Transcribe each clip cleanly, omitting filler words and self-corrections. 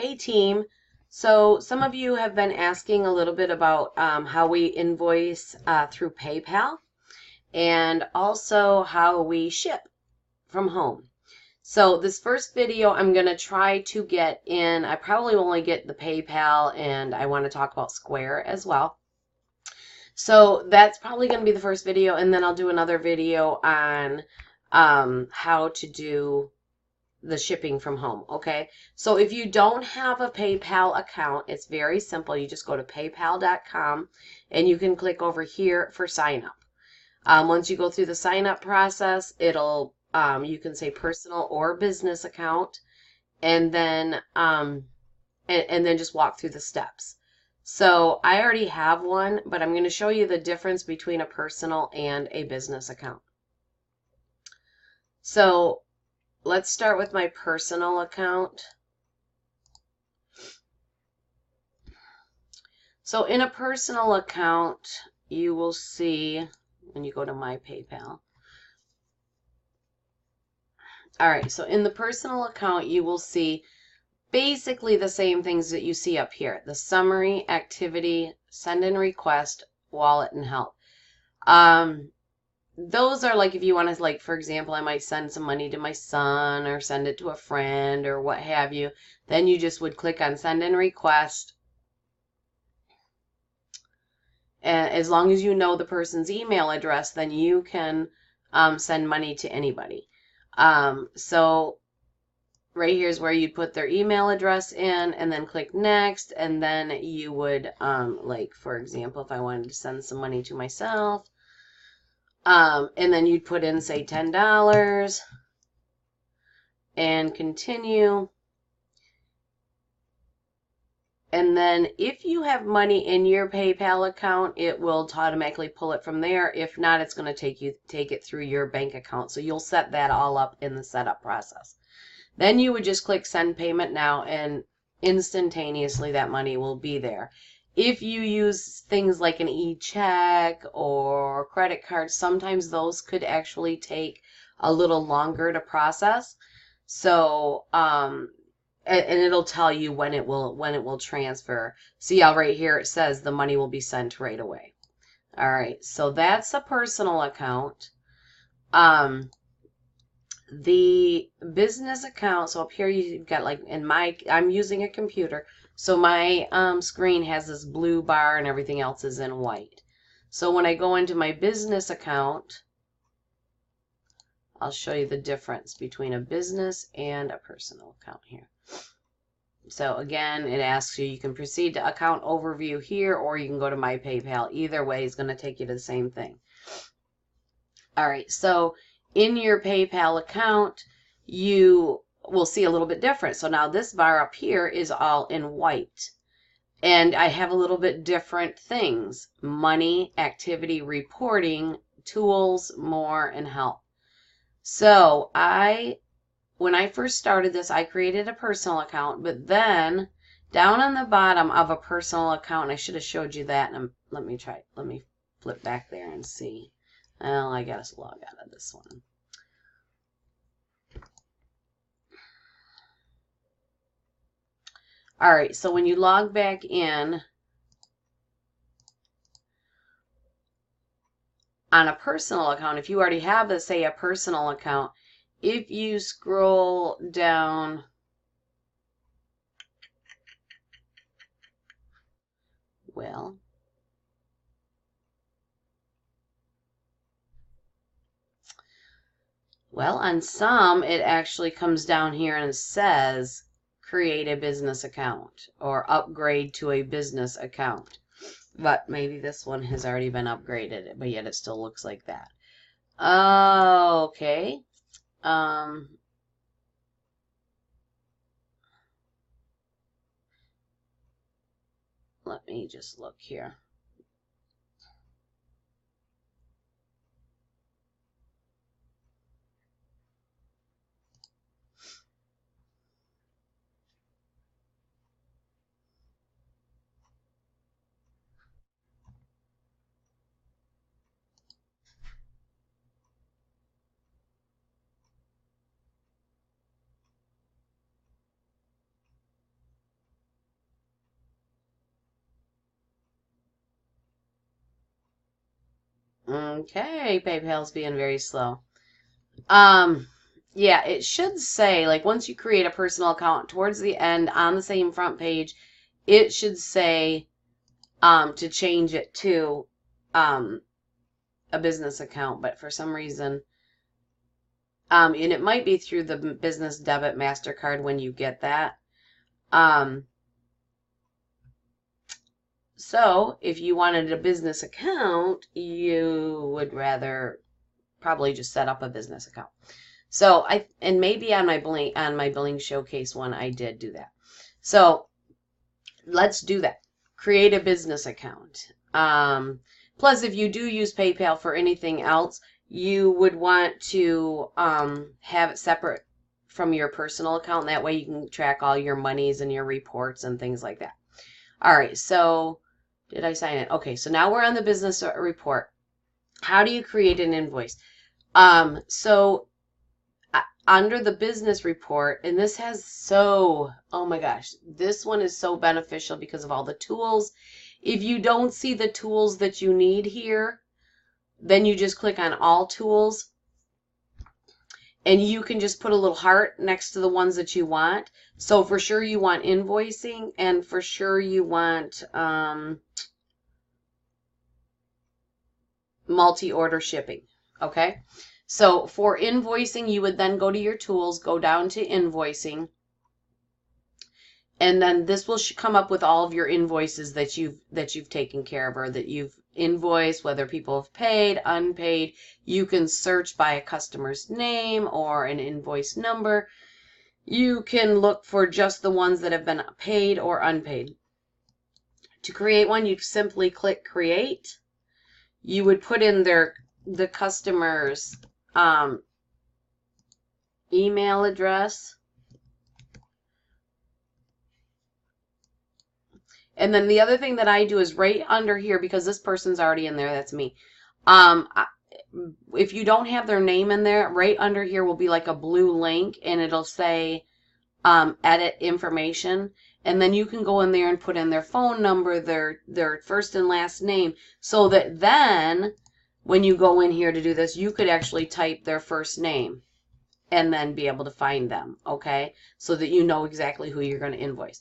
Hey team. So some of you have been asking a little bit about how we invoice through PayPal and also how we ship from home. So this first video I'm going to try to get in. I probably only get the PayPal and I want to talk about Square as well. So that's probably going to be the first video, and then I'll do another video on how to do the shipping from home. Okay, so if you don't have a PayPal account, it's very simple. You just go to paypal.com and you can click over here for sign up. Once you go through the sign up process, it'll you can say personal or business account, and then and then just walk through the steps. So I already have one, but I'm going to show you the difference between a personal and a business account. So let's start with my personal account. So in a personal account, you will see when you go to my PayPal. All right, so in the personal account, you will see basically the same things that you see up here. The summary, activity, send and request, wallet, and help. Those are like if you want to, like, for example, I might send some money to my son or send it to a friend or what have you. Then you just would click on send and request. And as long as you know the person's email address, then you can send money to anybody. So right here is where you'd put their email address in and then click next. And then you would, like, for example, if I wanted to send some money to myself, and then you'd put in, say, $10 and continue. And then if you have money in your PayPal account, it will automatically pull it from there. If not, it's going to take it through your bank account. So you'll set that all up in the setup process. Then you would just click send payment now, and instantaneously that money will be there. If you use things like an e-check or credit card, sometimes those could actually take a little longer to process. So, and it'll tell you when it will transfer. See how right here it says the money will be sent right away. All right, so that's a personal account. The business account, so up here you've got, like, I'm using a computer, so my screen has this blue bar and everything else is in white. So when I go into my business account, I'll show you the difference between a business and a personal account here. So again, it asks you, you can proceed to account overview here, or you can go to my PayPal. Either way is going to take you to the same thing. All right, so in your PayPal account, you will see a little bit different. So now this bar up here is all in white. And I have a little bit different things: money, activity, reporting, tools, more, and help. So when I first started this, I created a personal account, but then down on the bottom of a personal account, I should have showed you that. And let me flip back there and see. Well, I gotta log out of this one. All right, so when you log back in on a personal account, if you already have, say, a personal account, if you scroll down, well, on some, it actually comes down here and says create a business account or upgrade to a business account. But maybe this one has already been upgraded, but yet it still looks like that. Okay. Let me just look here. Okay, PayPal's being very slow. Yeah, it should say, like, once you create a personal account, towards the end on the same front page, it should say to change it to a business account, but for some reason, and it might be through the business debit MasterCard when you get that. So if you wanted a business account, you would rather probably just set up a business account. So and maybe on my billing showcase one, I did do that. So let's do that. Create a business account. Plus, if you do use PayPal for anything else, you would want to have it separate from your personal account. That way you can track all your monies and your reports and things like that. All right, so did I sign it? Okay, so now we're on the business report. How do you create an invoice? So under the business report, and this has oh my gosh, this one is so beneficial because of all the tools. If you don't see the tools that you need here, then you just click on all tools, and you can just put a little heart next to the ones that you want. So for sure you want invoicing, and for sure you want multi-order shipping. Okay, so for invoicing, you would then go to your tools, go down to invoicing, and then this will come up with all of your invoices that you've taken care of, or that you've invoiced, whether people have paid, unpaid. You can search by a customer's name or an invoice number. You can look for just the ones that have been paid or unpaid. To create one, you simply click create. You would put in the customer's email address. And then the other thing that I do is right under here, because this person's already in there, that's me. If you don't have their name in there, right under here will be like a blue link, and it'll say edit information. And then you can go in there and put in their phone number, their first and last name, so that then when you go in here to do this, you could actually type their first name and then be able to find them, okay? So that you know exactly who you're going to invoice.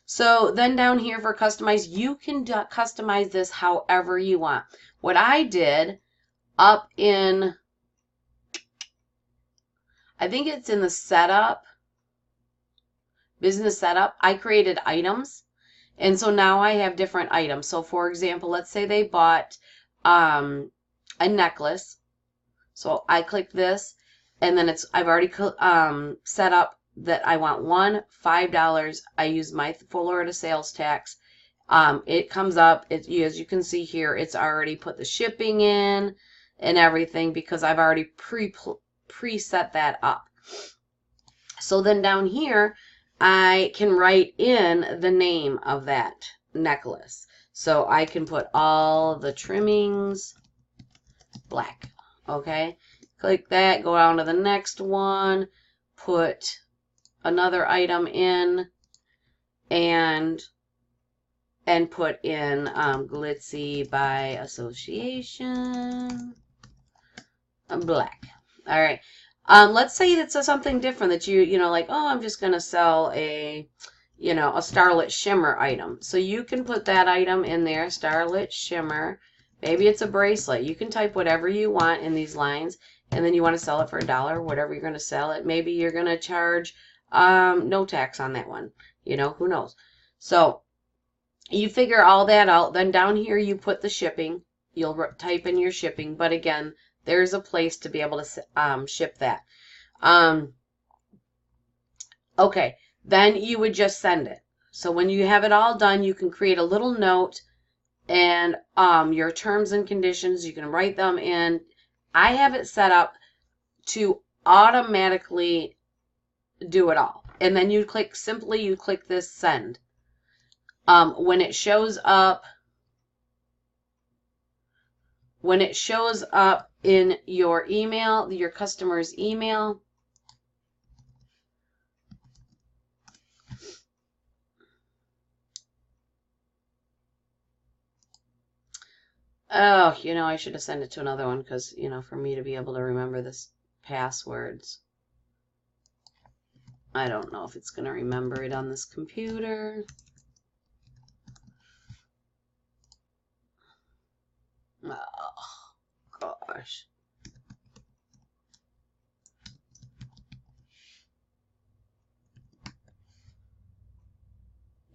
So then down here for customize, you can customize this however you want. What I did up in, I think it's in the setup, business setup, I created items. And so now I have different items. So for example, let's say they bought a necklace. So I click this, and then I've already set up that I want $5. I use my Florida sales tax. It comes up, as you can see here, it's already put the shipping in and everything because I've already preset that up. So then down here, I can write in the name of that necklace. So I can put all the trimmings black. Okay, click that, go down to the next one, put another item in, and put in glitzy by association black. All right. Let's say it's something different that you know, like, oh, I'm just going to sell a starlit shimmer item. So you can put that item in there, starlit shimmer. Maybe it's a bracelet. You can type whatever you want in these lines, and then you want to sell it for $1, whatever you're going to sell it. Maybe you're going to charge no tax on that one. You know, who knows? So you figure all that out. Then down here you put the shipping. You'll type in your shipping, but again, there's a place to be able to ship that. Okay, then you would just send it. So when you have it all done, you can create a little note, and your terms and conditions, you can write them in. I have it set up to automatically do it all. And then you click this send. When it shows up in your email, your customer's email, Oh, I should have sent it to another one because, for me to be able to remember this passwords. I don't know if it's going to remember it on this computer. Oh, gosh.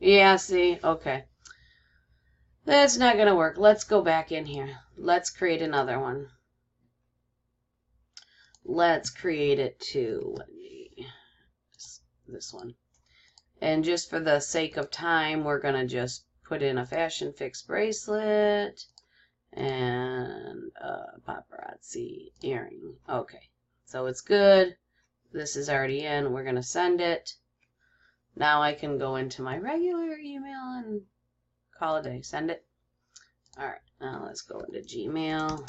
Yeah, see? Okay. That's not going to work. Let's go back in here. Let's create another one. Let's create it to this one. And just for the sake of time, we're going to just put in a Fashion Fix bracelet and a paparazzi earring. Okay, so it's good. This is already in. We're going to send it. Now I can go into my regular email and call it a day. Send it. All right, now let's go into Gmail.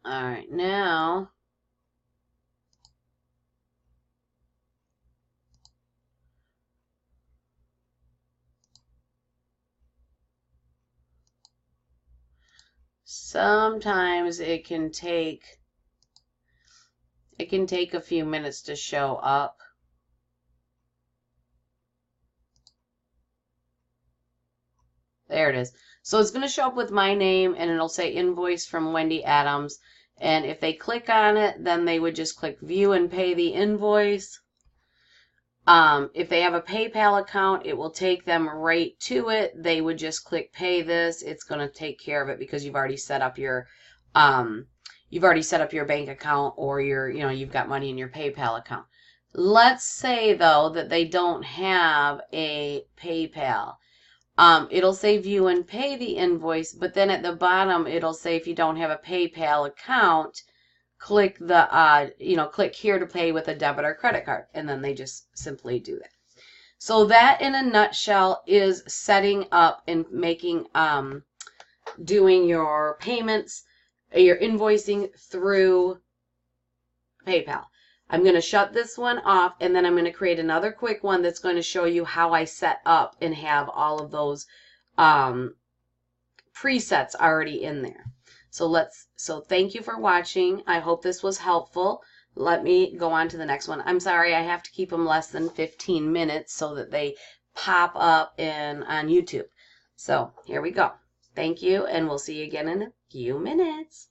All right, now sometimes it can take a few minutes to show up. There it is. So it's going to show up with my name, and it'll say invoice from Wendy Adams. And if they click on it, then they would just click view and pay the invoice. If they have a PayPal account, it will take them right to it. They would just click pay this. It's going to take care of it because you've already set up your bank account, or you've got money in your PayPal account. Let's say though that they don't have a PayPal. It'll say view and pay the invoice, but then at the bottom it'll say if you don't have a PayPal account, click click here to pay with a debit or credit card, and then they just simply do that. So that in a nutshell is setting up and making doing your payments, your invoicing through PayPal. I'm going to shut this one off, and then I'm going to create another quick one that's going to show you how I set up and have all of those presets already in there. So thank you for watching. I hope this was helpful. Let me go on to the next one. I'm sorry, I have to keep them less than 15 minutes so that they pop up on YouTube. So here we go. Thank you, and we'll see you again in a few minutes.